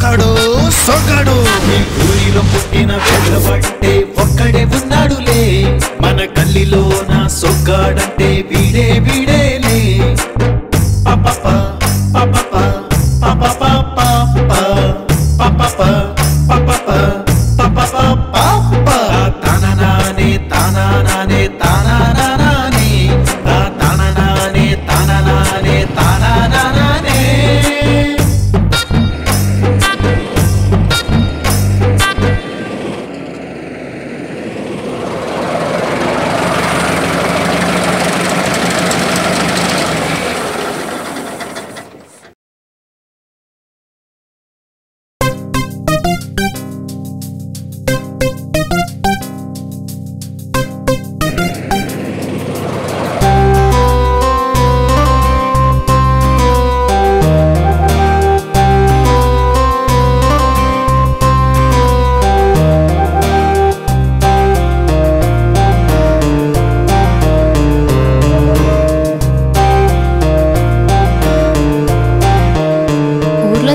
సొక్కడు సొక్కడు ఈ ఊరిలో పుట్టిన వెళ్ళబట్టే ఒక్కడే ఉన్నాడులే మన గల్లీలో నా సొక్కాడంటే వీడే వీడేలే పాప పాప పాప పాప పాప తాననానే తాననానే తాననానే తాననానే తాననానే తాననానే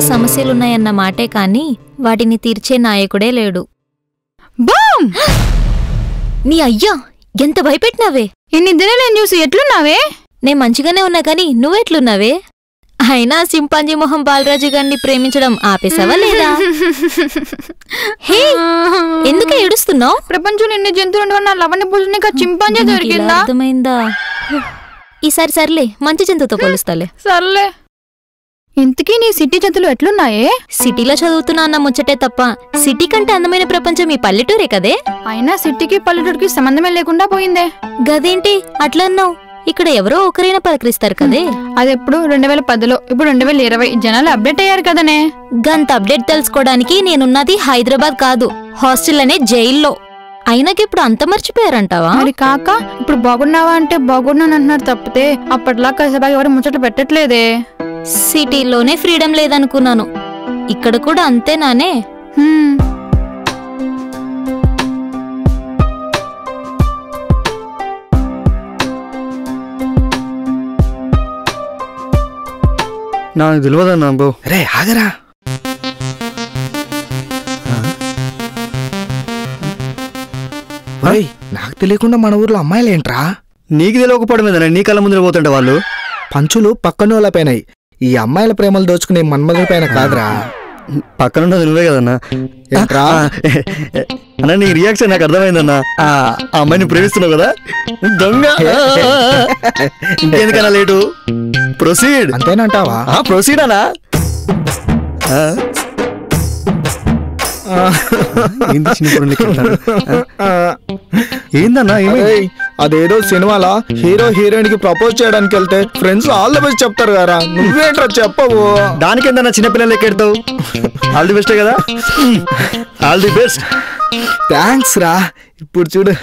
సమస్యలున్నాయన్న మాటే కాని వాటిని తీర్చే నాయకుడే లేడు. బామ్! నీ అయ్యా ఎంత భయపెట్టినావే! ఇన్ని దినాలేం చూసి ఎట్లున్నావే? నే మంచిగానే ఉన్నా కాని నువ్వెట్లున్నావే? అయినా సింపాంజీ మొహం బాలరాజు గారిని ప్రేమించడం ఆపేసావా లేదా? హే, ఎందుకు ఏడుస్తున్నావు? ప్రపంచంలో ఎన్ని జంతువులు నా లవణ్య పూజనిక చింపాంజీ దొరికిందా? అర్థమైందా? ఈసారి సర్లే, మంచి జంతువుతో పోలుస్తాలే. సర్లే. ఇంతకీ నీ సిటీ జంతువులు ఎట్లున్నాయే? సిటీలో చదువుతున్నా అన్న ముచ్చటే తప్ప సిటీ కంటే అందమైన ప్రపంచం ఈ పల్లెటూరే కదే. అయినా సిటీకి పల్లెటూరుకి సంబంధమే లేకుండా పోయిందే. గదేంటి అట్లన్నావు? ఇక్కడ ఎవరో ఒకరైనా పలకరిస్తారు కదే. అదెప్పుడు 2010లో, ఇప్పుడు 2020. జనాలు అప్డేట్ అయ్యారు కదనే. గంత అప్డేట్ తెలుసుకోవడానికి నేనున్నది హైదరాబాద్ కాదు, హాస్టల్ అనే జైల్లో. అయినాకిప్పుడు అంత మర్చిపోయారంటావా? మరి కాక ఇప్పుడు బాగున్నావా అంటే బాగున్నాను అంటున్నారు తప్పితే అప్పట్లా కసబాగా ఎవరు ముచ్చట్లు పెట్టట్లేదే. సిటీలోనే ఫ్రీడమ్ లేదనుకున్నాను, ఇక్కడ కూడా అంతేనానే? నాకు తెలియదన్నా బో. రే ఆగరా, నాకు తెలియకుండా మన ఊర్లో అమ్మాయిలేంట్రా? నీకు తెలియకపోవడమేదన్నా, నీ కళ్ళ ముందు పోతుంటే వాళ్ళు పంచులు పక్కనోళ్ళ పైన, ఈ అమ్మాయిల ప్రేమలు దోచుకునే మన్మధుల పైన కాదురా. పక్కనున్నది నువ్వే కదన్నా. అన్నా నీ రియాక్షన్ నాకు అర్థమైందన్నా. ఆ అమ్మాయిని ప్రేమిస్తున్నావు కదా దొంగ. ఇంకెందుకన్నా లేటు, ప్రొసీడ్. అంతేనంటావా? ప్రొసీడ్ అన్నా. ఏందన్నా? అదేదో సినిమాలో హీరో హీరోయిన్ కి ప్రపోజ్ చేయడానికి వెళ్తే ఫ్రెండ్స్ ఆల్ ది బెస్ట్ చెప్తారు కదా, నువ్వేంట్రా చెప్పవు? దానికేందన్నా చిన్నపిల్లలు ఎక్కెడతావు? ఆల్ ది బెస్టే కదా. All the best. థ్యాంక్స్ రా. ఇప్పుడు చూడు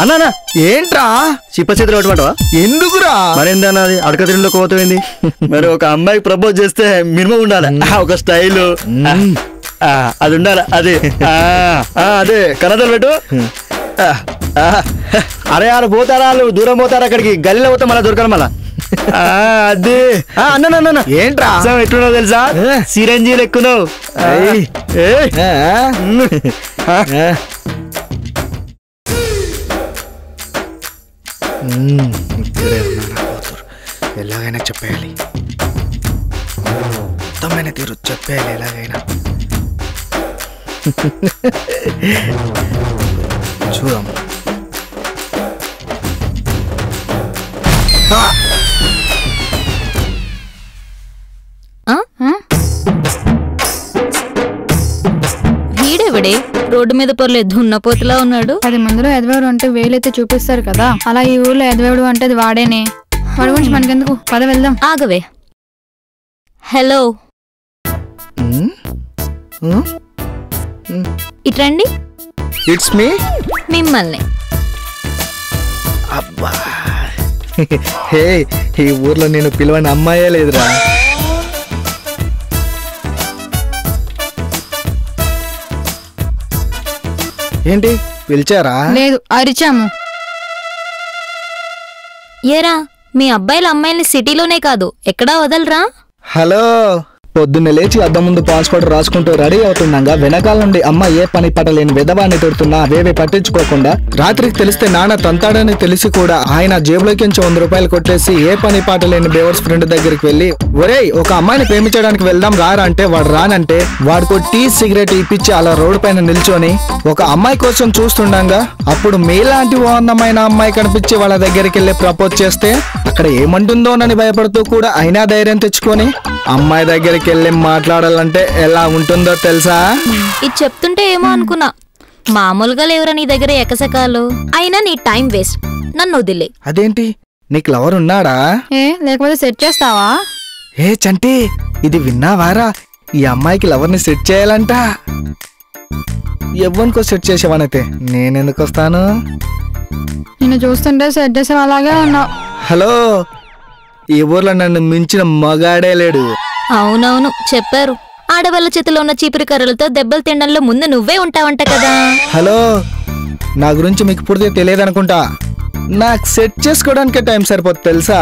అన్నా. ఏంట్రా చిప్ప చేతులు పట్టుమంటావా? ఎందుకురా? మరేందన్నా అది అడక తిరిగిలో కోతమైంది. మరి ఒక అమ్మాయికి ప్రపోజ్ చేస్తే మినిమం ఉండాలి ఒక స్టైలు, అది ఉండాలి. అది అదే కన్నతలు పెట్టు. అరే వాళ్ళు పోతారా, వాళ్ళు దూరం పోతారా, అక్కడికి గల్లీలో పోతే మళ్ళీ దొరకాలి మళ్ళా. అదే అన్న ఏంట్రా ఎట్లున్నావు తెలుసా? సిరంజీలు ఎక్కున్నావు. ఎలాగైనా చెప్పేయాలి, మొత్తమైన తీరు చెప్పేయాలి ఎలాగైనా. చూడమ్మ వీడెవడే రోడ్డు మీద పొరలేదు దున్నపోతులా ఉన్నాడు. 10 మందిలో ఎదవేడు అంటే వేలైతే చూపిస్తారు కదా, అలా ఈ ఊర్లో ఎదవేడు అంటే అది వాడేనే. వాడి గురించి మనకెందుకు, పద వెళ్దాం. ఆగవే. హలో, ఇట్రండి. It's me. మిమ్మల్ని. అబ్బా, హే, ఈ ఊర్లో నేను పిలవని అమ్మాయే లేదురా. ఏంటి పిలిచారా? లేదు, అరిచాము. ఏరా, మీ అబ్బాయిల అమ్మాయిల్ని సిటీలోనే కాదు ఎక్కడా వదలరా? హలో, పొద్దున్నే లేచి అద్దం ముందు పాస్పోర్ట్ రాసుకుంటూ రెడీ అవుతుండగా వెనకాల నుండి అమ్మ ఏ పని పట్టలేని విధవాన్ని తిడుతున్నా అవేవి పట్టించుకోకుండా రాత్రికి తెలిస్తే నాన్న తంతాడని తెలిసి కూడా ఆయన జేబులోకి 100 రూపాయలు కొట్టేసి ఏ పని పాటలేని బేవర్స్ ఫ్రెండ్ దగ్గరికి వెళ్ళి ఒరేయ్ ఒక అమ్మాయిని ప్రేమించడానికి వెళ్దాం రారా అంటే వాడు రానంటే వాడికి టీ సిగరెట్ ఇప్పించి అలా రోడ్డు పైన నిల్చొని ఒక అమ్మాయి కోసం చూస్తుండగా అప్పుడు మీలాంటి ఓ అందమైన అమ్మాయి కనిపించి వాళ్ళ దగ్గరికి వెళ్ళి ప్రపోజ్ చేస్తే అక్కడ ఏమంటుందోనని భయపడుతూ కూడా అయినా ధైర్యం తెచ్చుకొని అమ్మాయి దగ్గరికి వెళ్ళి మాట్లాడాలంటే ఎలా ఉంటుందో తెలుసా? ఇది చెప్తుంటే ఏమో అనుకున్నా, మామూలుగా లేవురా నీ దగ్గర ఎకసకాలు. అయినా నీ టైం వేస్ట్, నన్ను వదిలే. అదేంటి నీకు లవర్ ఉన్నాడా? లేకపోతే సెట్ చేస్తావా? ఏ చంటి ఇది విన్నావారా? ఈ అమ్మాయికి లవర్ని సెట్ చేయాలంట. ఎవ్వనికో సెట్ చేసేవానైతే నేనెందుకు వస్తాను? నిన్ను చూస్తుంటే సెట్ చేసే అలాగే ఉన్నావు. హలో, ఈ ఊర్లో నన్ను మించిన మగాడే లేడు. అవునవును చెప్పారు, ఆడవాళ్ళ చేతిలో ఉన్న చీపురు కర్రలతో దెబ్బలు తినడంలో ముందు నువ్వే ఉంటావంట కదా. హలో, నా గురించి మీకు పూర్తిగా తెలియదు అనుకుంటా. నాకు సెట్ చేసుకోవడానికే టైం సరిపోతుంది తెలుసా?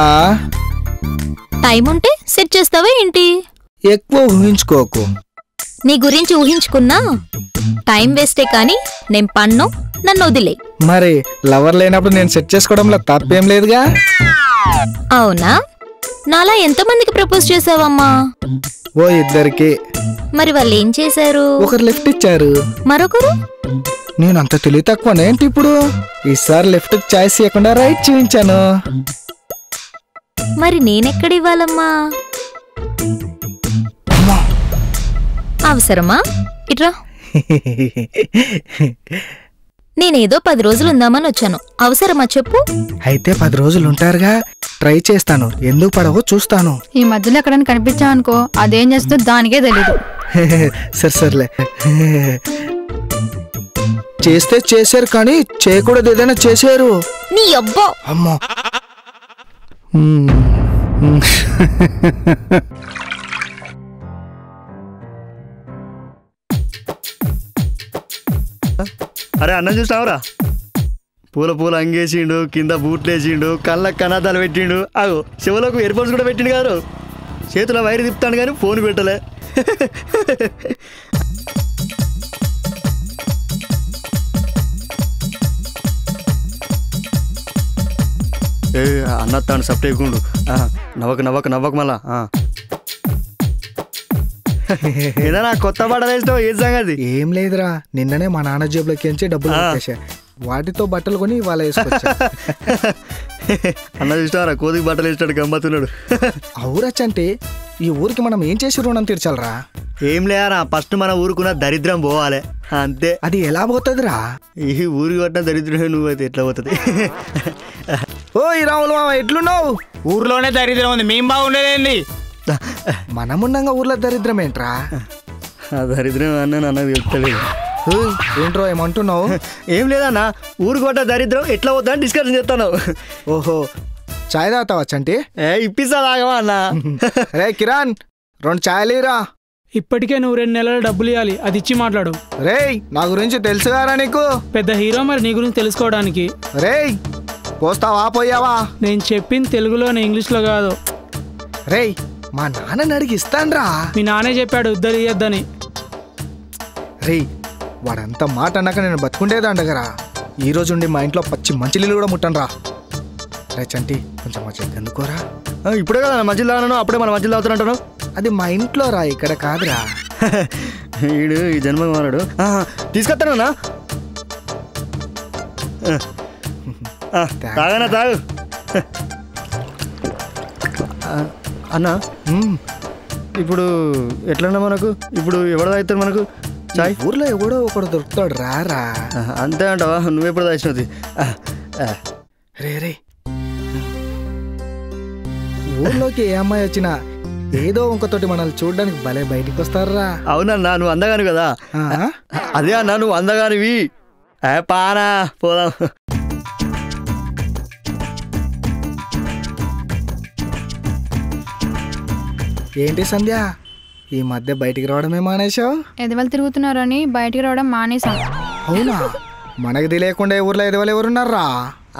టైం ఉంటే సెట్ చేస్తావా ఏంటి? ఎక్కువ ఊహించుకోకు. నీ గురించి ఊహించుకున్నా టైం వేస్టే కానీ నేను పన్ను, నన్ను వదిలే. మరి లవర్ లేనప్పుడు నేను సెట్ చేసుకోవడంలో తప్పేం లేదుగా. అవునా? నాలా ఎంతమందికి ప్రపోజ్ చేసావమ్మా? ఓ ఇద్దరికి. మరి వాళ్ళు ఏం చేశారు? ఒకరు లిఫ్ట్ ఇచ్చారు, మరొకరు? నేను అంత తెలివి తక్కువనేంటి ఇప్పుడు? ఈసారి లెఫ్ట్ చాయిస్ ఇవ్వకుండా రైట్ చూపించాను. మరి నేనెక్కడివ్వాలమ్మా? అవసరమా? ఇట్రా. నేనేదో 10 రోజులు ఉందామని వచ్చాను, అవసరమా చెప్పు? అయితే 10 రోజులు ఉంటారుగా, ట్రై చేస్తాను. ఎందుకు పడవో చూస్తాను. ఈ మధ్యలో ఎక్కడైనా కనిపించావనుకో అదేం చేస్తుందో దానికే తెలీదు. సర్లే. చేస్తే చేశారు కానీ చేయకూడదు ఏదైనా చేశారు. నీ అబ్బో. అమ్మో. అరే అన్నం చూసినావురా? పూల పూల అంగేసిండు, కింద బూట్లు వేసిండు, కళ్ళకు కనాదాలు పెట్టిండు, అగో చెవులకు ఇయర్ఫోన్స్ కూడా పెట్టిండు గారు. చేతిలో వైర్ తిప్పుతాను కానీ ఫోన్ పెట్టలే. ఏ అన్నత్తాను సప్టేకుండు, నవ్వకు మళ్ళా. ఏదైనా కొత్త బట్టలు వేస్తావు ఏ సంగతి? ఏం లేదురా, నిన్ననే మా నాన్న జేబులోకి డబ్బులు పెట్టేశా. వాటితో బట్టలు కొని వాళ్ళ వేసుకొచ్చా. అన్న చూసినారా కోతికి బట్టలు వేస్తాడు గమ్మతున్నాడు. అవురచ్చంటే ఈ ఊరికి మనం ఏం చేసి రుణం తీర్చాలరా? ఏం లేరా, ఫస్ట్ మన ఊరుకున్న దరిద్రం పోవాలి అంతే. అది ఎలా పోతుందిరా? ఈ ఊరికి కొట్టిన దరిద్రం నువ్వైతే ఎట్లా పోతుంది? ఓ ఈ రాములు మామ ఎట్లున్నావు? ఊర్లోనే దరిద్రం ఉంది, మేం బాగుండేదేంది? మనమున్నంగా ఊర్లో దరిద్రం ఏంట్రా? ఆ దరిద్రం అన్న నాకు చెప్తలేదు. ఏంట్రో ఏమంటున్నావు? ఏం లేదన్నా, ఊరు కొట్ట దరిద్రం ఎట్లా పోతుందని డిస్కషన్ చేస్తాను. ఓహో, చాయ్ తాగుతావా చంటి? ఇప్పిస్తా తాగవా అన్న? రే కిరణ్, 2 చాయలీరా. ఇప్పటికే నువ్వు 2 నెలలు డబ్బులు ఇవ్వాలి, అది ఇచ్చి మాట్లాడు. రేయ్ నా గురించి తెలుసుగారా నీకు? పెద్ద హీరో మరి నీ గురించి తెలుసుకోవడానికి. రేయ్ పోస్తావా పోయావా? నేను చెప్పింది తెలుగులోనే, ఇంగ్లీష్లో కాదు. రేయ్ మా నాన్నని అడిగి ఇస్తాన్రా. మీ నానే చెప్పాడు ఇద్దరు ఇయ్యద్దని. రేయ్ వాడంతా మాట అన్నాక నేను బతుకుండేదండగరా. ఈ రోజు ఉండి మా ఇంట్లో పచ్చి మంచినీళ్ళు కూడా ముట్టనరా. రే చంటి కొంచెం మా చెక్ అందుకోరా. ఇప్పుడే కదా మధ్యలో తాగను, అప్పుడే మన మధ్యలో తాగుతానంటాను. అది మా ఇంట్లో రా, ఇక్కడ కాదురా. వీడు ఈ జన్మ మారాడు. తీసుకొస్తానన్నా, తాగనా తాగు అన్నా. ఇప్పుడు ఎట్లన్నా మనకు ఇప్పుడు ఎవడు తాగుతాడు మనకు చాయ్? ఊర్లో ఎవడో ఒకడు దొరుకుతాడు రారా. అంతే అంటావా? నువ్వెప్పుడు తాగినది? రే రే ఊర్లోకి ఏ అమ్మాయి వచ్చినా ఏదో ఇంకొకతోటి మనల్ని చూడడానికి భలే బయటికి వస్తారా. అవునన్నా, నువ్వు అందగాను కదా. అదే అన్నా, నువ్వు అందగానివి. పానా పోదాం. ఏంటి సంధ్య, ఈ మధ్య బయటికి రావడమే మానేశావు? ఎదవలు తిరుగుతున్నారని బయటికి రావడం మానేసాం. అవునా? మనకు తెలియకుండా ఊర్లో ఎదవలు ఎవరున్నారా?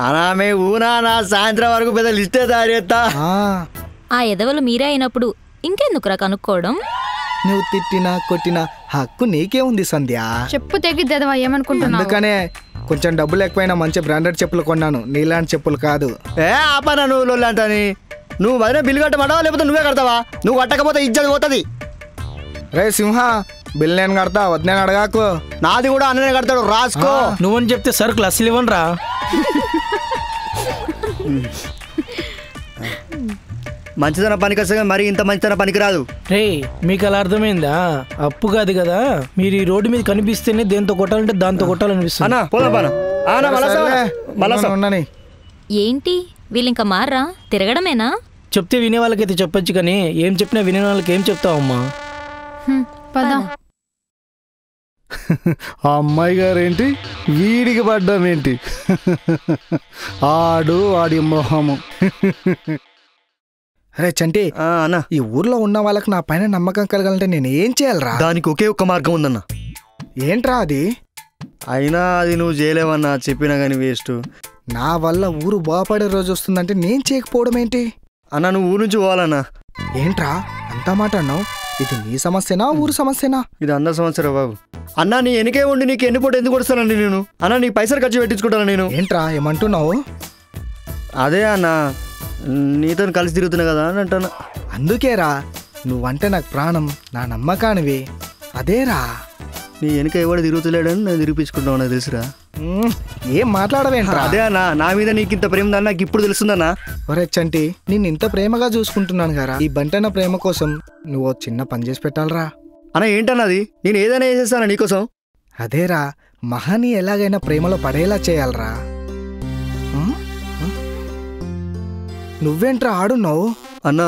అనామే ఊనా నా సాయంత్రం వరకు పెద్ద లిస్టే తయారు చేస్తా. ఆ ఎదవలు మీరే అయినప్పుడు ఇంకెందుకురా కనుక్కోవడం? నువ్వు తిట్టినా కొట్టినా హక్కు నీకే ఉంది సంధ్య. చెప్పు తెగిద్దేదవా ఏమనుకుంటున్నావు? అందుకనే కొంచెం డబ్బులు ఎక్కువైనా మంచి బ్రాండెడ్ చెప్పులు కొన్నాను, నీలాంటి చెప్పులు కాదు. ఆపనా నువ్వు లొల్లంటని. నువ్వు వదిలే బిల్లు కట్టమంటావా లేకపోతే నువ్వే కడతావా? నువ్వు కట్టకపోతే ఇజ్జత్ పోతుంది. రే సింహ, బిల్ నేను కడతా, వద్దని అడగాకు. నాది కూడా అన్ననే కడతాడు, రాసుకో. నువ్వని చెప్తే సరుకులు అసలు ఇవ్వనరా. మంచితన పనికి వస్తే మరి ఇంత మంచితన పనికి రాదు. రే మీకు అలా అర్థమైందా? అప్పు కాదు కదా, మీరు ఈ రోడ్డు మీద కనిపిస్తేనే దేంతో కొట్టాలంటే దాంతో కొట్టాలనిపిస్తుంది. అన్నా పోదాం పన. ఉండని. ఏంటి వీళ్ళు ఇంకా మారా తిరగడమేనా? చెప్తే వినే వాళ్ళకైతే చెప్పొచ్చు, కానీ ఏం చెప్పినా వినే వాళ్ళకి ఏం చెప్తావమ్మా? పద. ఆ అమ్మాయి గారేంటి వీడికి పడ్డామేంటి? ఆడి మొహము. అరే చంటి, అన్న ఈ ఊర్లో ఉన్న వాళ్ళకి నా పైన నమ్మకం కలగాలంటే నేను ఏం చేయాలరా? దానికి ఒకే ఒక్క మార్గం ఉందన్న. ఏంట్రా అది? అయినా అది నువ్వు చేయలేవన్నా, చెప్పినా కానీ వేస్ట్. నా వల్ల ఊరు బాగుపడే రోజు వస్తుందంటే నేను చేయకపోవడం ఏంటి? అన్న నువ్వు ఊరు నుంచి పోవాలన్నా. ఏంట్రా అంతా మాట అన్నావు? ఇది నీ సమస్యనా ఊరు సమస్యనా? ఇది అందరి సమస్య బాబు. అన్నా నీ ఎనికే ఉండి నీకు ఎన్ని పూట ఎందుకు వస్తానండి నేను? అన్న నీ పైసలు ఖర్చు పెట్టించుకుంటాను నేను. ఏంట్రా ఏమంటున్నావు? అదే అన్న, నీతో కలిసి తిరుగుతున్నా కదా అని అంటాను. అందుకేరా, నువ్వంటే నాకు ప్రాణం, నా నమ్మకానివి. అదేరా. నీ వెనక ఎవడు తిరుగుతలేడని నేను తిరిపించుకుంటావు, నాకు తెలుసురా. ఏం మాట్లాడవేంట్రా? అదే అన్న, నా మీద నీకు ఇంత ప్రేమ ఉందని నాకు ఇప్పుడు తెలుస్తుందన్నా. ఒరే చంటి, నేను ఇంత ప్రేమగా చూసుకుంటున్నాను గారా, ఈ బంటన ప్రేమ కోసం నువ్వు చిన్న పని చేసి పెట్టాలరా. అన్న ఏంటన్నది? నేను ఏదైనా చేసేస్తానా నీకోసం? అదేరా, మహాని ఎలాగైనా ప్రేమలో పడేలా చేయాలరా. నువ్వేంట్రా ఆడున్నావు? అన్నా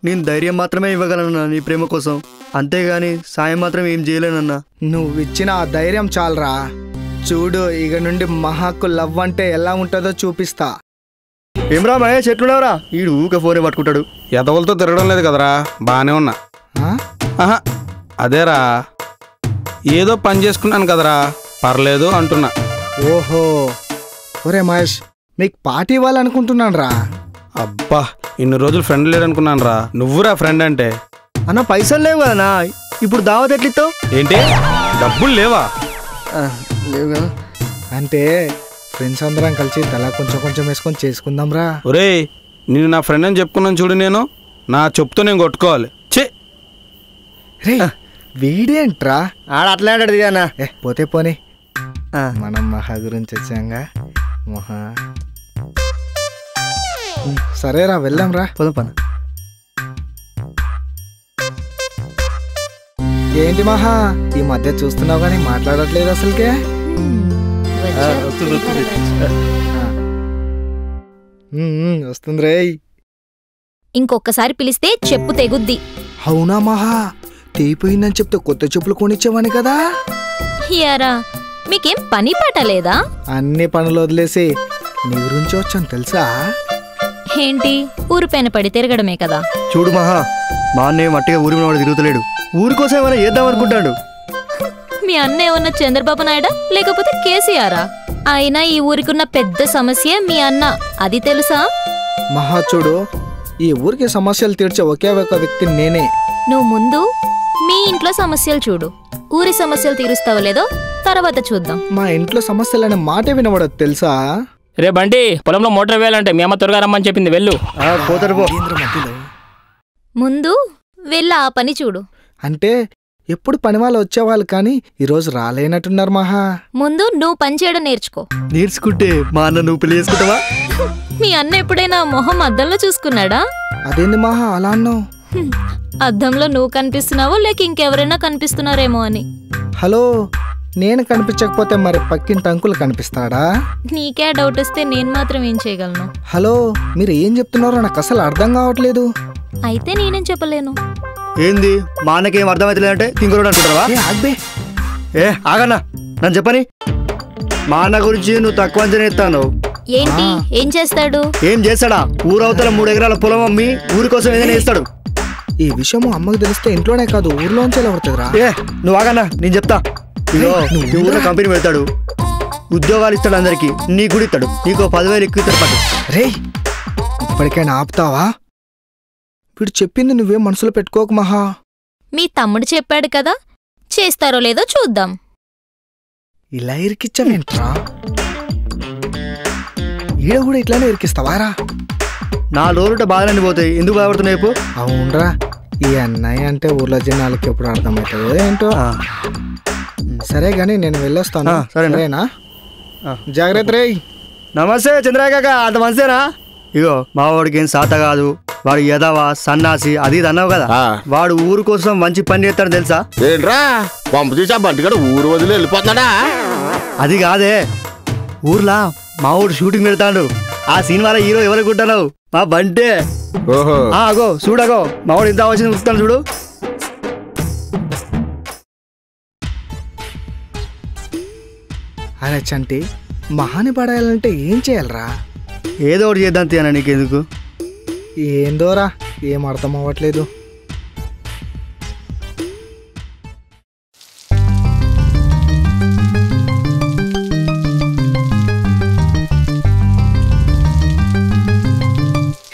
నేను ధైర్యం మాత్రమే ఇవ్వగలనన్నా నీ ప్రేమ కోసం, అంతేగాని సాయం మాత్రం ఏం చేయలేనన్నా. నువ్విచ్చిన ఆ ధైర్యం చాలరా. చూడు, ఇక నుండి మహాకు లవ్ అంటే ఎలా ఉంటుందో చూపిస్తా. ఏమ్రా మహేష్, ఎట్లున్నావురా? ఈడు ఊక ఫోనే పట్టుకుంటాడు. ఎదవలతో తిరగడం లేదు కదరా, బానే ఉన్నా. ఆహా అదేరా, ఏదో పని చేసుకున్నాను కదరా, పర్లేదు అంటున్నా. ఓహో, ఒరే మహేష్, మీకు పార్టీ ఇవ్వాలనుకుంటున్నాను రా. అబ్బా, ఇన్ని రోజులు ఫ్రెండ్ లేడనుకున్నాను రా. నువ్వురా ఫ్రెండ్ అంటే. అన్న పైసలు లేవు కదనా, ఇప్పుడు దావత్ ఎట్లిస్తావు? ఏంటి డబ్బులు లేవా? లేవు కదా. అంటే ఫ్రెండ్స్ అందరం కలిసి తలా కొంచెం కొంచెం వేసుకొని చేసుకుందాం రా. ఒరే, నేను నా ఫ్రెండ్ అని చెప్పుకున్నాను చూడు, నేను నా చెప్తూ నేను కొట్టుకోవాలి. చే రే, వీడేంట్రా ఆడ అట్లా అంటాడు దిగా. పోతే పోనీ, మనం మహా గురించి వచ్చాంగా. మహా సరేరా, వెళ్దాం రా. పోదాం పన. ఏంటి మహా, ఈ మధ్య చూస్తున్నావు కానీ మాట్లాడట్లేదు అసలుకే. వస్తుంది రే. ఇంకొకసారి పిలిస్తే చెప్పు తెగుద్ది. అవునా మహా, తెగిపోయిందని చెప్తే కొత్త చెప్పులు కొనిచ్చేవాని కదా. యారా, మీకేం పని పాట లేదా? అన్ని పనులు వదిలేసి నీ గురించి వచ్చాను తెలుసా. ఏంటి ఊరు పైన పడి తిరగడమే కదా? చూడు మహా, మా అన్నయ్య మట్టిగా ఊరి వాడు తిరుగుతలేడు, ఊరి కోసం ఏమైనా చేద్దాం అనుకుంటాడు. మీ అన్న ఏమన్నా చంద్రబాబు నాయుడా లేకపోతే కేసీఆరా? అయినా ఈ ఊరికున్న పెద్ద సమస్య మీ అన్న, అది తెలుసా? మహా చూడు, ఈ ఊరికి సమస్యలు తీర్చే ఒకే ఒక వ్యక్తి నేనే. నువ్వు ముందు మీ ఇంట్లో సమస్యలు చూడు, ఊరి సమస్యలు తీరుస్తావో లేదో తర్వాత చూద్దాం. మా ఇంట్లో సమస్యలనే మాట వినబడదు తెలుసా. రే బండి, పొలంలో మోటార్ వేయాలంటే మీ అమ్మ త్వరగా రమ్మని చెప్పింది, వెళ్ళు. పోతారు పో. ముందు వెళ్ళి ఆ పని చూడు. అంటే ఎప్పుడు పని వాళ్ళు వచ్చేవాళ్ళు కానీ ఈరోజు రాలేనట్టున్నారు మహా. ముందు నువ్వు పని చేయడం నేర్చుకో. నేర్చుకుంటే మా అన్న నువ్వు పెళ్లి చేసుకుంటావా? మీ అన్న ఎప్పుడైనా మొహం అద్దంలో చూసుకున్నాడా? అదేంది మహా అలా అన్నావు? అద్దంలో నువ్వు కనిపిస్తున్నావో లేక ఇంకెవరైనా కనిపిస్తున్నారేమో అని. హలో, నేను కనిపించకపోతే మరి పక్కింటి అంకులు కనిపిస్తాడా? నీకే డౌట్ వస్తే నేను మాత్రం ఏం చేయగలను? హలో, మీరు ఏం చెప్తున్నారో నాకు అసలు అర్థం కావట్లేదు. అయితే నేనేం చెప్పలేను. ఏంది మా అన్నకేం అర్థమైతలేదంటే తింగరోడు అనుకుంటావా? ఆగన్నా, నన్ను చెప్పని. మా అన్న గురించి నువ్వు తక్కువ అంచనా ఎత్తాను. ఏంటి, ఏం చేస్తాడు? ఏం చేస్తాడా? ఊరవతల 3 ఎకరాల పొలం అమ్మి ఊరి కోసం ఏదైనా చేస్తాడు. ఈ విషయం అమ్మకు తెలిస్తే ఇంట్లోనే కాదు ఊర్లోంచి ఎలా పడుతుందిరా. నువ్వు ఆగన్నా, నేను చెప్తా. ఊర్లో కంపెనీ పెడతాడు, ఉద్యోగాలు ఇస్తాడు అందరికి, నీ కూడా ఇస్తాడు. నీకు 10,000 ఎక్కువ ఇస్తాడు పట్టు. రే, ఇప్పటికైనా ఆపుతావా? వీడు చెప్పింది నువ్వేం మనసులో పెట్టుకోకు మహా. మీ తమ్ముడు చెప్పాడు కదా, చేస్తారో లేదో చూద్దాం. ఇలా ఇరికిచ్చావేంట్రా? ఈడ కూడా ఇట్లానే ఇరికిస్తావారా? 4 రోజులు బాగానే పోతాయి, ఎందుకు బాధపడుతున్నాయి ఇప్పుడు? అవునరా, ఈ అన్నయ్య అంటే ఊర్లో జనాలకి ఎప్పుడు అర్థమవుతుందో ఏంటో. సరే గాని నేను వెళ్ళొస్తాను. సరేనా? జాగ్రత్త రే. నమస్తే చంద్రయ్య కాక, అంత మంచిదేనా? ఇగో మా వాడికి ఏం సాత కాదు, వాడు యదవా సన్నాసి అది ఇది అన్నావు కదా, వాడు ఊరు కోసం మంచి పని చేస్తాడు తెలుసా? ఏంట్రా పంపు తీసి ఆ బంటిగాడు ఊరు వదిలి వెళ్ళిపోతున్నాడా? అది కాదే, ఊర్లా మా ఊరు షూటింగ్ పెడతాడు. ఆ సినిమాలో హీరో ఎవరుకుంటున్నావు? మా బంటే. ఓహో అగో చూడగో మా వాడు ఇంత వచ్చింది చూస్తాను చూడు. అరే చంటి, మహాని పడాలంటే ఏం చేయాలరా? ఏదో ఒకటి చేద్దాం తీయనా, నీకెందుకు? ఏందోరా, ఏం అర్థం అవ్వట్లేదు.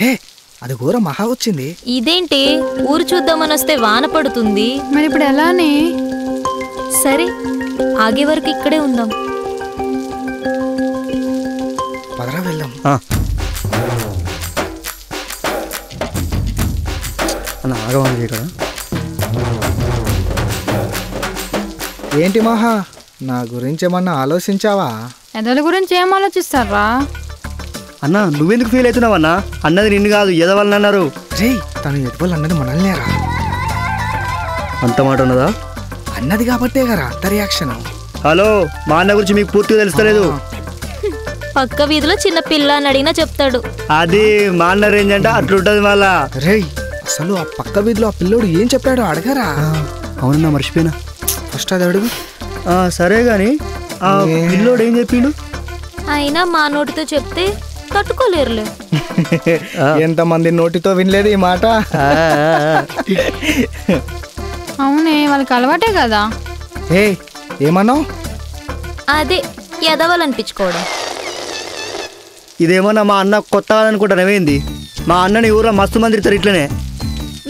హే, అది ఘోర మహా వచ్చింది. ఇదేంటి ఊరు చూద్దామని వస్తే వాన పడుతుంది? మరి ఇప్పుడు ఎలానే? సరే, ఆగే వరకు ఇక్కడే ఉందాం. పదరా వెళ్దాం. అన్న ఆగమని ఇక్కడ. ఏంటి మహా, నా గురించి ఏమన్నా ఆలోచించావా? ఎదల గురించి ఏం ఆలోచిస్తారా? అన్న నువ్వెందుకు ఫీల్ అవుతున్నావు అన్న? అన్నది నిన్ను కాదు, ఎదవల్ని అన్నారు. రే, తను ఎదుపలు అన్నది మనల్నేరా? అంత మాట ఉన్నదా? అన్నది కాబట్టే కదా అంత రియాక్షన్. హలో, మా అన్న గురించి మీకు పూర్తిగా తెలుస్తలేదు. పక్క వీధిలో చిన్న పిల్ల అని అడిగినా చెప్తాడు. అది మా అన్న రేంజ్ అంటే అట్లుంటది మళ్ళా. రేయ్, అసలు ఆ పక్క వీధిలో ఆ పిల్లోడు ఏం చెప్పాడో అడగరా? అవునన్నా, మర్చిపోయినా. ఫస్ట్ అది అడుగు. సరే గాని ఆ పిల్లోడు ఏం చెప్పిండు? అయినా మా నోటితో చెప్తే తట్టుకోలేరులే. ఎంతమంది నోటితో వినలేదు ఈ మాట. అవునే, వాళ్ళకి అలవాటే కదా. ఏ ఏమన్నావు? అదే ఎదవాలనిపించుకోవడం. ఇదేమన్నా మా అన్న కొత్తగా అనుకుంటానేమైంది? మా అన్నని ఊర్లో మస్తు మంది ఇస్తారు ఇట్లనే.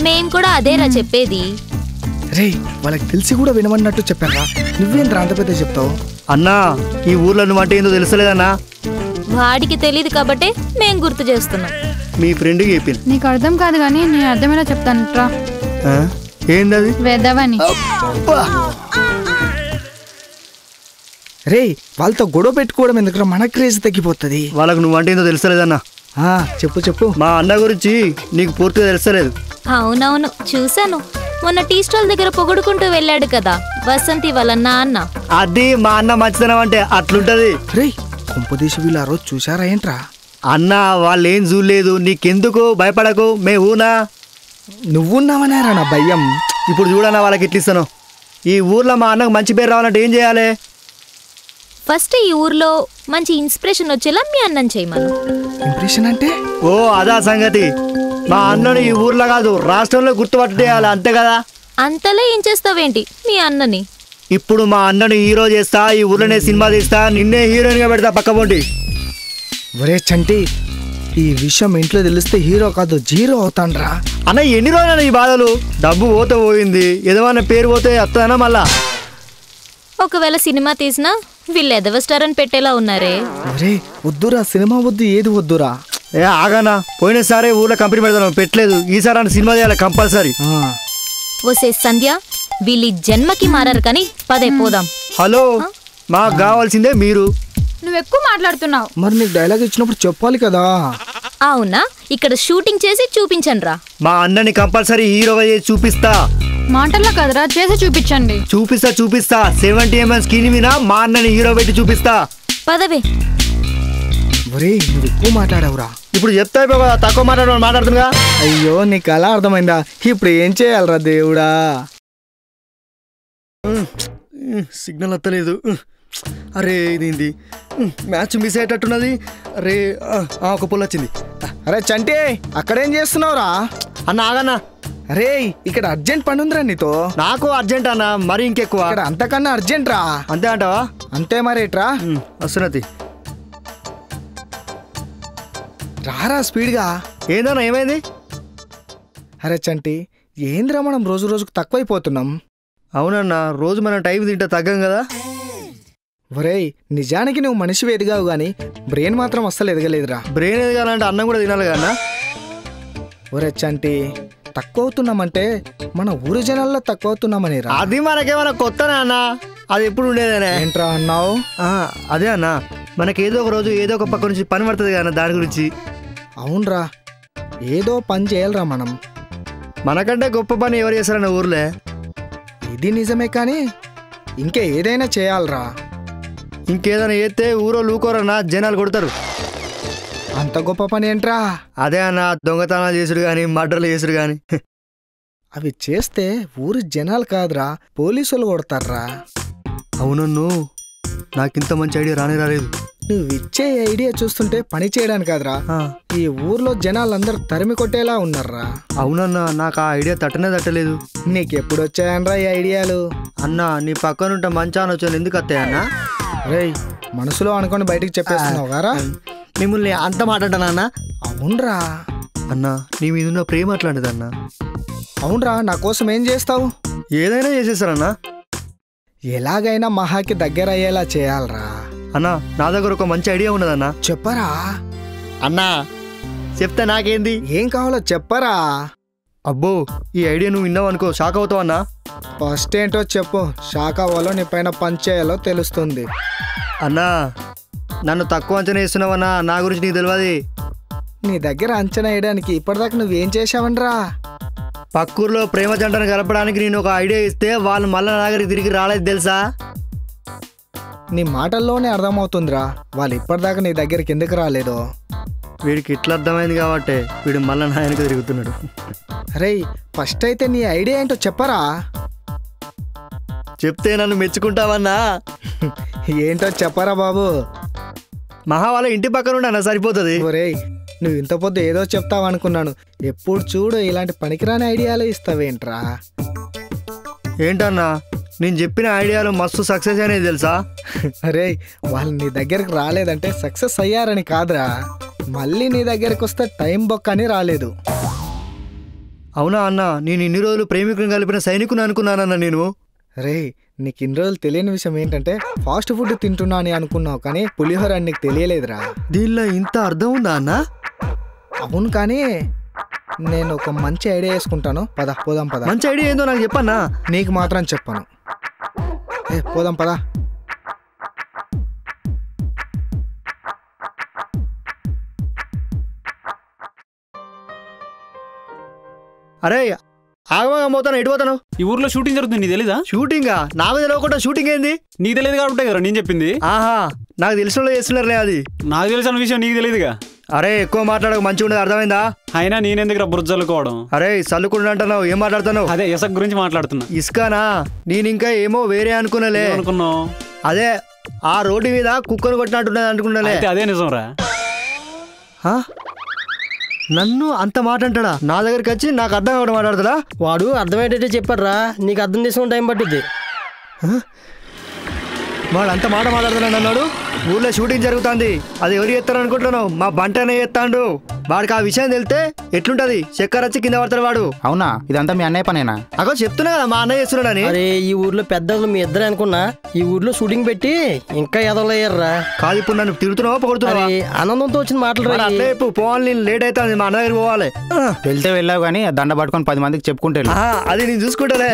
మేం కూడా అదేరా చెప్పేది. రే, వాళ్ళకి తెలిసి కూడా వినమన్నట్టు చెప్పారా? నువ్వేంద్ర అంత పెద్ద చెప్తావు? అన్నా, ఈ ఊర్లో నువ్వు అంటే ఏందో తెలుస్తలేదన్నా. వాడికి తెలియదు కాబట్టే మేం గుర్తు చేస్తున్నాం. మీ ఫ్రెండ్కి చెప్పింది. నీకు అర్థం కాదు కానీ నేను అర్థమేలా చెప్తాను ట్రా. ఏందది? వేదవని. రే, వాళ్ళతో గొడవ పెట్టుకోవడం ఎందుకు? మన క్రేజ్ తగ్గిపోతుంది. వాళ్ళకు నువ్వు అంటే ఏందో తెలుస్తలేదన్నా. చెప్పు చెప్పు. మా అన్న గురించి నీకు పూర్తిగా తెలుస్తలేదు. అవునవును, చూశాను. మొన్న టీ స్టాల్ దగ్గర పొగుడుకుంటూ వెళ్ళాడు కదా వసంతి వాళ్ళ నాన్న. అది మా అన్న మంచితనం అంటే అట్లుంటది. రే, కొంపదీసి వీళ్ళు ఆ రోజు చూసారా ఏంట్రా? అన్న వాళ్ళు ఏం చూడలేదు, నీకెందుకు భయపడకు, మే ఊనా. నువ్వున్నావనేరా నా భయం. ఇప్పుడు చూడన్నా వాళ్ళకి ఎట్లా ఇస్తాను. ఈ ఊర్లో మా అన్నకు మంచి పేరు రావాలంటే ఏం చేయాలి? ఫస్ట్ ఈ ఊర్లో మంచి ఇన్స్పిరేషన్ వచ్చేలా మీ అన్నం చేయమను. ఇంప్రెషన్ అంటే? ఓ అదా సంగతి. మా అన్నని ఈ ఊర్లో కాదు రాష్ట్రంలో గుర్తుపట్టేయాలి, అంతే కదా. అంతలో ఏం చేస్తావేంటి మీ అన్నని? ఇప్పుడు మా అన్నని హీరో చేస్తా, ఈ ఊర్లోనే సినిమా తీస్తా, నిన్నే హీరోయిన్ గా పెడతా పక్క పోండి. ఒరే చంటి, ఈ విషయం ఇంట్లో తెలిస్తే హీరో కాదు జీరో అవుతాండ్రా. అన్న ఎన్ని రోజులైనా ఈ బాధలు? డబ్బు పోతే పోయింది, ఏదైనా పేరు పోతే వస్తుందన్నా మళ్ళా. ఒకవేళ సినిమా తీసినా వీళ్ళు ఎదవ స్టార్ అని పెట్టేలా ఉన్నారే. ఒరే వద్దురా, సినిమా వద్దు, ఏది వద్దురా. ఏ ఆగానా, పోయినసారి ఊర్లో కంపెనీ పెడతాను పెట్టలేదు, ఈసారి అని సినిమా చేయాలి కంపల్సరీ. ఓసే సంధ్య, వీళ్ళ జన్మకి మారారు కానీ పదే పోదాం. హలో, మాకు కావాల్సిందే మీరు. నువ్వు ఎక్కువ మాట్లాడుతున్నావు. మరి నీకు డైలాగ్ ఇచ్చినప్పుడు చెప్పాలి కదా. అవునా, ఇక్కడ షూటింగ్ చేసి చూపించండి రా. మా అన్నని కంపల్సరీ హీరోగా చేసి చూపిస్తా. మాటల్లో కదరా, చేసి చూపించండి. చూపిస్తా 70mm స్క్రీన్ మీద మా అన్నని హీరో పెట్టి చూపిస్తా. పదవే. ఒరే నువ్వు ఎక్కువ మాట్లాడావురా. ఇప్పుడు చెప్తా కదా, తక్కువ మాట్లాడుతున్నా. అయ్యో, నీకు అలా అర్థమైందా? ఇప్పుడు ఏం చేయాలరా దేవుడా? సిగ్నల్ వస్తలేదు. అరే ఇదేంది, మ్యాచ్ మిస్ అయ్యేటట్టున్నది. అరే ఒక పుల్ వచ్చింది. అరే చంటి, అక్కడేం చేస్తున్నావురా? అన్న ఆగన్నా. అరే ఇక్కడ అర్జెంట్ పని ఉందిరా నీతో. నాకు అర్జెంట్ అన్న, మరి ఇంకెక్కువ. ఇక్కడ అంతకన్నా అర్జెంట్ రా. అంతే అంటావా? అంతే మరేట్రా. వస్తున్నది. రారా స్పీడ్గా. ఏందన్నా, ఏమైంది? అరే చంటి, ఏంద్రా మనం రోజు రోజుకు తక్కువైపోతున్నాం. అవునన్నా, రోజు మనం టైం తింటే తగ్గం కదా. ఒరేయ్, నిజానికి నువ్వు మనిషివి ఎదిగావు గాని బ్రెయిన్ మాత్రం అస్సలు ఎదగలేదురా. బ్రెయిన్ ఎదగాలంటే అన్నం కూడా తినాలి కన్నా. ఒరే చంటి, తక్కువ అవుతున్నామంటే మన ఊరి జనాల్లో తక్కువ అవుతున్నామని రా. అది మనకేమైనా కొత్తనా అన్న? అది ఎప్పుడు ఉండేదేనే. ఏంట్రా అన్నావు? అదే అన్న, మనకేదో ఒక రోజు ఏదో ఒక పక్క నుంచి పని పడుతుంది కదా దాని గురించి. అవునరా, ఏదో పని చేయాలరా మనం. మనకంటే గొప్ప పని ఎవరు చేస్తారన్న ఊర్లే. ఇది నిజమే కానీ ఇంకే ఏదైనా చేయాలరా. ఇంకేదైనా చేస్తే ఊరో లూకోరన్నా జనాలు కొడతారు. అంత గొప్ప పని ఏంట్రా? అదే అన్న, దొంగతనాలు చేసుడు కానీ మర్డర్లు చేసుడు కానీ. అవి చేస్తే ఊరి జనాలు కాదురా, పోలీసులు కొడతారా. అవునన్ను, నాకింత మంచి ఐడియా రాలేదు. నువ్వు ఇచ్చే ఐడియా చూస్తుంటే పని చేయడానికి కాదురా, ఈ ఊర్లో జనాలందరూ తరిమి కొట్టేలా ఉన్నారా. అవునన్నా, నాకు ఆ ఐడియా తట్టలేదు. నీకెప్పుడు వచ్చాయనరా ఈ ఐడియాలు? అన్నా, నీ పక్కనుంటే మంచి ఆలోచన ఎందుకు వస్తాయన్నా? రేయ్, మనసులో అనుకొని బయటికి చెప్పేస్తున్నావు గారా? మిమ్మల్ని అంత మాట్లాడనా? అవునరా అన్నా, నీ మీదున్న ప్రేమ అట్లాంటిదన్నా. అవునరా, నా కోసం ఏం చేస్తావు? ఏదైనా చేసేస్తారన్నా. ఎలాగైనా మహాకి దగ్గర అయ్యేలా చేయాలరా. అన్నా, నా దగ్గర ఒక మంచి ఐడియా ఉన్నదన్నా. చెప్పరా అన్నా, చెప్తే నాకేంది? ఏం కావాలో చెప్పరా. అబ్బో, ఈ ఐడియా నువ్వు విన్నావు అనుకో, షాక్ అవుతావు అన్నా. ఫస్ట్ ఏంటో చెప్పు, షాక్ అవ్వాలో నీ పైన పంచేయాలో తెలుస్తుంది. అన్నా, నన్ను తక్కువ అంచనా వేస్తున్నావన్నా, నా గురించి నీకు తెలియదు. నీ దగ్గర అంచనా వేయడానికి ఇప్పటిదాకా నువ్వేం చేసావనరా? పక్కూర్లో ప్రేమ జంటను కలపడానికి నేను ఒక ఐడియా ఇస్తే వాళ్ళు మళ్ళీ నా దగ్గరికి తిరిగి రాలేదు తెలుసా? నీ మాటల్లోనే అర్థమవుతుందిరా వాళ్ళు ఇప్పటిదాకా నీ దగ్గరికి ఎందుకు రాలేదో. వీడికి ఇట్లా అర్థమైంది కాబట్టి వీడు మళ్ళీ నా వెనక తిరుగుతున్నాడు. అరే, ఫస్ట్ అయితే నీ ఐడియా ఏంటో చెప్పరా. చెప్తే నన్ను మెచ్చుకుంటావన్నా. ఏంటో చెప్పరా బాబు. మహా వాళ్ళ ఇంటి పక్కన ఉండన్నా సరిపోతుంది. ఒరేయ్, నువ్వు ఇంత పొద్దు ఏదో చెప్తావనుకున్నాను. ఎప్పుడు చూడు ఇలాంటి పనికిరాని ఐడియాలు ఇస్తావేంట్రా. ఏంటన్నా, నేను చెప్పిన ఐడియాలు మస్తు సక్సెస్ అనేది తెలుసా? అరే, వాళ్ళు నీ దగ్గరకు రాలేదంటే సక్సెస్ అయ్యారని కాదురా, మళ్ళీ నీ దగ్గరకు వస్తే టైం బొక్క అని రాలేదు. అవునా అన్నా, నేను ఇన్ని రోజులు ప్రేమికుని కలిపిన సైనికుని అనుకున్నానన్నా నేను. రే, నీకు ఇన్ని రోజులు తెలియని విషయం ఏంటంటే ఫాస్ట్ ఫుడ్ తింటున్నా అని అనుకున్నావు, కానీ పులిహోర అని నీకు తెలియలేదురా. దీనిలో ఇంత అర్థం ఉందా అన్నా? అవును, కానీ నేను ఒక మంచి ఐడియా వేసుకుంటాను. పోదాం పద. మంచి ఐడియా ఏందో నాకు చెప్పన్నా. నీకు మాత్రం చెప్పను. పోదాం పద. అరే, ఆగమగా పోతాను, ఎటు పోతాను? ఈ ఊర్లో షూటింగ్ జరుగుతుంది, నీకు తెలీదా? షూటింగా? నాకు తెలియకుండా షూటింగ్ ఏంది? నీకు తెలియదు కాబట్టి కదా నేను చెప్పింది. ఆహా, నాకు తెలిసిన చేస్తున్నారులే అది. నాకు తెలిసిన విషయం నీకు తెలియదుగా. అరే, ఎక్కువ మాట్లాడక మంచిగా ఉండదు, అర్థమైందా? అయినా నేనెందుకు బుర్ర చల్లుకోవడం? అరే, చల్లుకుండా అంటున్నావు, ఏం మాట్లాడుతున్నావు? అదే ఇసుక గురించి మాట్లాడుతున్నా. ఇసుకనా? నేను ఇంకా ఏమో వేరే అనుకున్నాలే. అనుకున్నావు? అదే ఆ రోడ్డు మీద కుక్కను కొట్టినట్టున్నది అనుకున్నాలే. అదే నిజం రా. నన్ను అంత మాట అంటాడా? నా దగ్గరికి వచ్చి నాకు అర్థం కావడం మాట్లాడతాడా? వాడు అర్థమయ్యేటట్టే చెప్పారా, నీకు అర్థం చేసుకుని టైం పట్టుద్ది. వాడు అంత మాట మాట్లాడుతున్నాడు అన్నాడు. ఊళ్ళో షూటింగ్ జరుగుతుంది, అది ఎవరు చేస్తారు అనుకుంటున్నావు? మా బంటనే చేస్తాడు. వాడికి ఆ విషయం తెలితే ఎట్లుంటది? చక్కెర వచ్చి కింద పడతాడు వాడు. అవునా? ఇదంతా మీ అన్నయ్య పనేనా? అగో చెప్తున్నా కదా, మా అన్నయ్య చేస్తున్నాడని. అరే, ఈ ఊర్లో పెద్దలు మీ ఇద్దరే అనుకున్నా, ఈ ఊర్లో షూటింగ్ పెట్టి ఇంకా ఎదలయ్యారా. కాదు, ఇప్పుడు నన్ను తిడుతున్నావా పొగుడుతున్నావా? ఆనందంతో వచ్చిన మాటలు రా. అట్లే పోవాలి, నేను లేట్ అవుతుంది, మా అన్న దగ్గరికి పోవాలి. వెళ్తే వెళ్ళావు కానీ దండ పట్టుకొని 10 మందికి చెప్పుకుంటే అది నేను చూసుకుంటానే.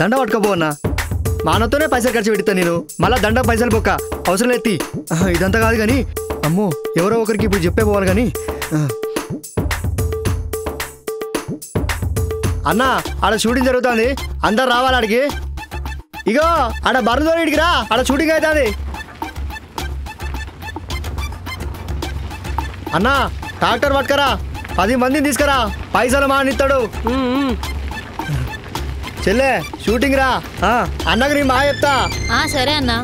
దండ పట్టుకోపోన్నా, మా అన్నతోనే పైసలు ఖర్చు పెడతా నేను, మళ్ళా దండ పైసలు పొక్క అవసరం ఎత్తి. ఇదంతా కాదు కానీ, అమ్మో ఎవరో ఒకరికి ఇప్పుడు చెప్పే పోవాలి కానీ. అన్నా, ఆడ షూటింగ్ జరుగుతుంది, అందరు రావాలి ఆడికి. ఇగో ఆడ బర్రదోడికి రా, ఆడ షూటింగ్ అవుతుంది. అన్నా, ట్రాక్టర్ పట్టుకరా, 10 మందిని తీసుకురా, పైసలు మానిస్తాడు. చెల్లె, షూటింగ్ రా. అన్నకు నీ మా చెప్తా. సరే అన్నా.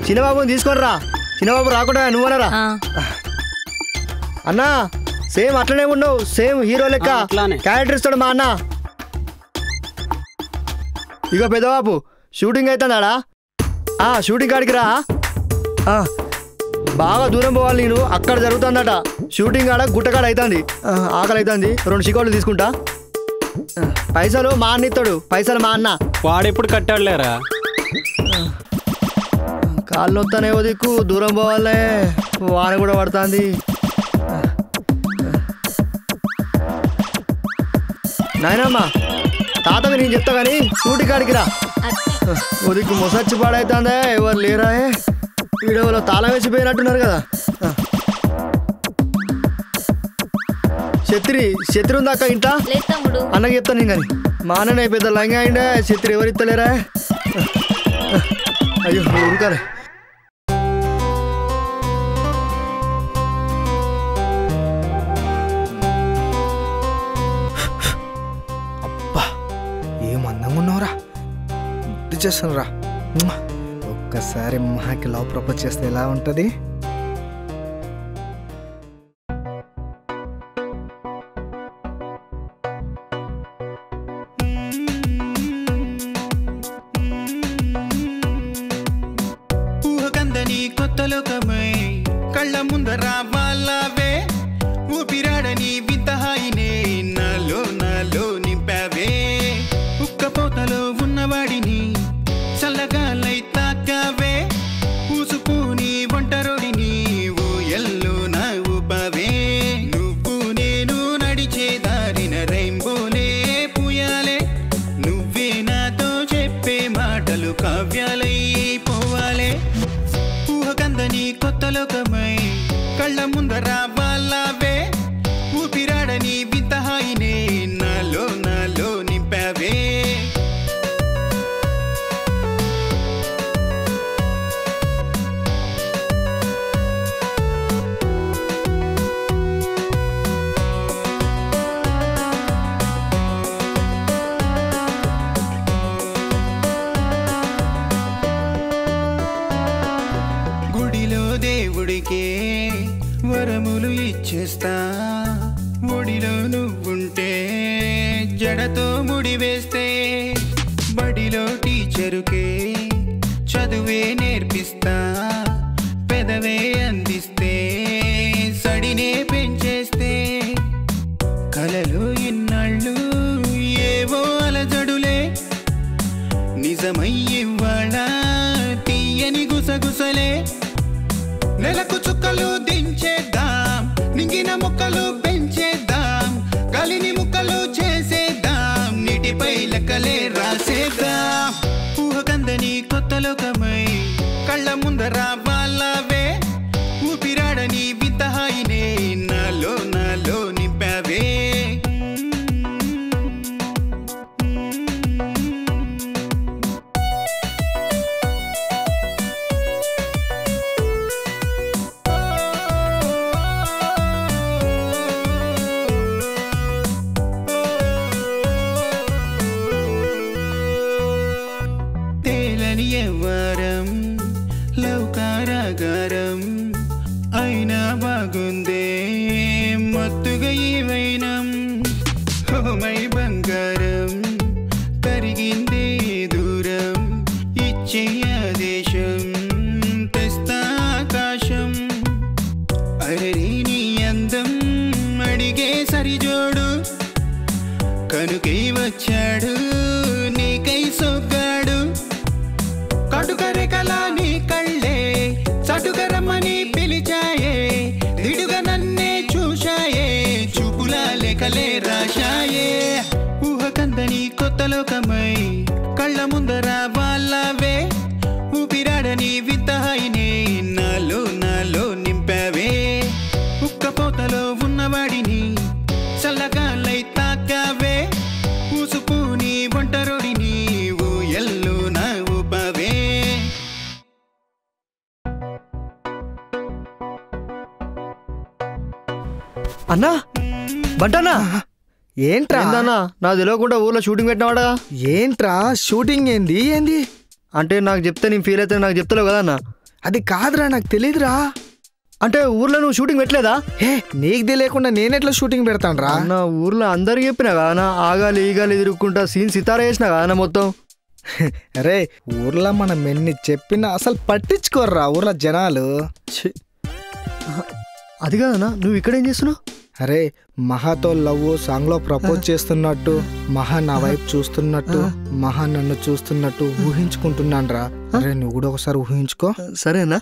చిన్నబాబుని తీసుకొని రా. చిన్నబాబు రాకుండా నువ్వనరా. అన్నా, సేమ్ అట్లనే ఉండవు, సేమ్ హీరో లెక్క క్యారెక్టర్ ఇస్తాడు మా అన్న. ఇగో పెద్దబాబు, షూటింగ్ అవుతుందాడా? షూటింగ్ కాడికి రా. బాగా దూరం పోవాలి నేను. అక్కడ జరుగుతుందట షూటింగ్. ఆడ గుట్టకాడ అవుతుంది. ఆకలి అవుతుంది. 2 చికోళ్ళు తీసుకుంటా. పైసలు మా అన్న ఇస్తాడు. పైసలు మా అన్న. వాడెప్పుడు కట్టాడులేరా. కాళ్ళు వస్తానే దిక్కు దూరం పోవాలే. వాన కూడా పడుతుంది. నాయనమ్మా తాతగా నేను చెప్తా కానీ షూటింగ్ కాడికి రా. దిక్కు మొసచ్చి పాడైతుందే. ఎవరు లేరా? వీడియోలో తాళం వేసిపోయినట్టున్నారు కదా. శత్రి ఉందా అక్క ఇంట్లో? అన్నకి చెప్తాను నేను కానీ. మా అన్ననే పెద్ద లంగా అయిండే. శత్రి ఎవరు ఇస్తలేరా? అయ్యో ఊరుకారే. అబ్బా ఏం అందంగా ఉన్నావురా. ముద్దు చేస్తాను రా. ఒక్కసారి మహాకి లవ్ ప్రపోజ్ చేస్తే ఎలా ఉంటుంది? లోకమై కళ్ళ ముందర వాళ్ళవే ఊపిరాడని వింతహాయినే నాలో నింపావే ఉక్కపోతలో ఉన్నవాడిని చల్లగాలై తాకావే పూసుకుని ఒంటరోడిని ఊయల్లో నా ఊపవే నువ్వు నేను నడిచే దారిన రెయిన్బోలే పూయాలే నువ్వే నాతో చెప్పే మాటలు కావ్యాలై పోవాలే ఊహకందని కొత్త లోకమై కళ్ళ ముందర వాళ్ళవే ఊపిరాడని వింతహాయినే నాలో నింపావే గుడిలో దేవుడికే వరములు ఇచ్చేస్తా ఒడిలో నువ్వుంటే జడతో ముడివేస్తే బడిలో టీచరుకే చదువే నేర్పిస్తా పెదవే అందిస్తే సడినే పెంచేస్తే కలలు ఇన్నాళ్ళు ఏవో అలజడులే నిజమై ఇవ్వాళ తీయని గుసగుసలే నెలకు చుక్కలు దించేద్దాం నింగిన ముక్కలు పెంచేద్దాం గాలిని ముక్కలు చేసేద్దాం నీటిపై లెక్కలే రాసేద్దాం ఊహకందని కొత్త లోకమై కళ్ళ ముందర వాళ్ళవే ఊపిరాడని వింతహాయినే నాలో నింపావే తేలని ఎవ్వరం లౌకారాగారం అయినా బాగుందే మత్తుగా ఈ వైనం హోమై బంగారం కరిగిందే దూరం ఇచ్చే ఆదేశం తెస్తా ఆకాశం అరే నీ అందం అడిగే సరిజోడు కనుకై వచ్చాడు నీకై సొగ్గాడు కటుకరెకలా నీ కళ్ళే చటుకరమ్మని పిలిచాయే దిడుగా నన్నే చూశాయే చూపులా లేకలే రాశాయే ఊహకందని కొత్త లోకమై కళ్ళ ముందర వాళ్ళవే ఊపిరాడని వింతహాయినే నాలో నింపావే ఉక్కపోతలో ఉన్నవాడిని చల్లగాలై తాకావే ఊసుకుని ఒంటరోడిని ఊయల్లో నా ఊపవే అన్నా బంటన్నా ఏంట్రా ఏందన్నా నాకు తెలియకుండా ఊర్లో షూటింగ్ పెట్టినావాడా? ఏంట్రా షూటింగ్ ఏంది అంటే నాకు చెప్తే నేను ఫీల్ అయితే నాకు చెప్తలేవు కదా అన్న. అది కాదురా, నాకు తెలీదురా. అంటే ఊర్లో నువ్వు షూటింగ్ పెట్టలేదా? హే, నీకు తెలియకుండా నేనెట్లా షూటింగ్ పెడతాను రా? అన్న ఊర్లో అందరికి చెప్పినా కదా, ఆగాలి ఈగాలి తిరుగుకుంటా సీన్ సితారా వేసినా కదా మొత్తం. అరే ఊర్లో మనం ఎన్ని చెప్పినా అసలు పట్టించుకోర్రా ఊర్లో జనాలు. అది కాదన్నా, నువ్వు ఇక్కడేం చేస్తున్నావు? అరే మహాతో లవ్ సాంగ్ లో ప్రపోజ్ చేస్తున్నట్టు, మహా నా వైపు చూస్తున్నట్టు, మహా నన్ను చూస్తున్నట్టు ఊహించుకుంటున్నాను రా. అరే నువ్వు కూడా ఒకసారి ఊహించుకో. సరేనా?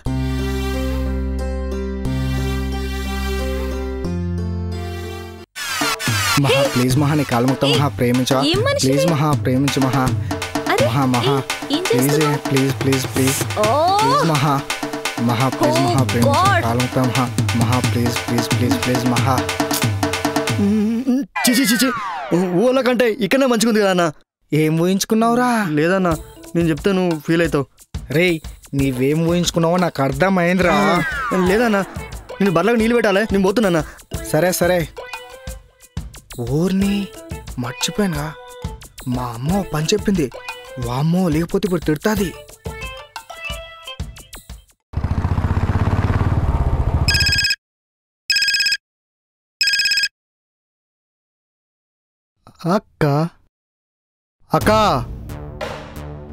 మహా ప్లీజ్ మహా నీ కాలు మొత్తం మహా ప్రేమించా. ప్లీజ్ మహా ప్రేమించు మహా. మహా మహా please please please please please మహా. మహా ప్లీజ్ మహా ప్రేమించు కాలు మొత్తం మహా. మహా ప్లీజ్ ప్లీజ్ ప్లీజ్ ప్లీజ్ మహా. చిచి చిచి, ఊళ్ళ కంటే ఇక్కడనే మంచిగుంది కదా అన్న. ఏం ఊహించుకున్నావురా? లేదన్నా, నేను చెప్తే నువ్వు ఫీల్ అవుతావు. రేయ్ నీవేం ఊహించుకున్నావో నాకు అర్థమైందిరా. లేదన్నా, నేను బర్లకు నీళ్ళు పెట్టాలి, నేను పోతున్నా. సరే సరే. ఊరిని మర్చిపోయినా, మా అమ్మ పని చెప్పింది. వామ్మో లేకపోతే ఇప్పుడు తిడతాది. అక్క అక్క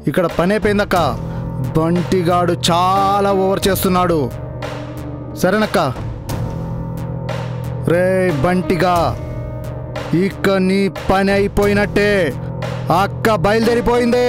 ఇక్కడ పని అయిపోయిందక్క. బంటిగాడు చాలా ఓవర్ చేస్తున్నాడు. సరేనక్క. రే బంటిగా, ఇక నీ పని అయిపోయినట్టే. అక్క బయలుదేరిపోయింది.